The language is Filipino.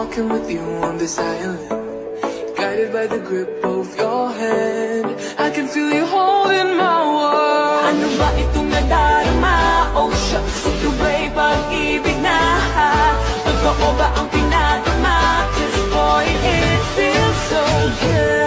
walking with you on this island, guided by the grip of your hand. I can feel you holding my world. Ano ba itong nadarama? Oh shucks, ito ba'y pag-ibig na? Totoo ba ang pinadama? 'Cause boy, it feels so good.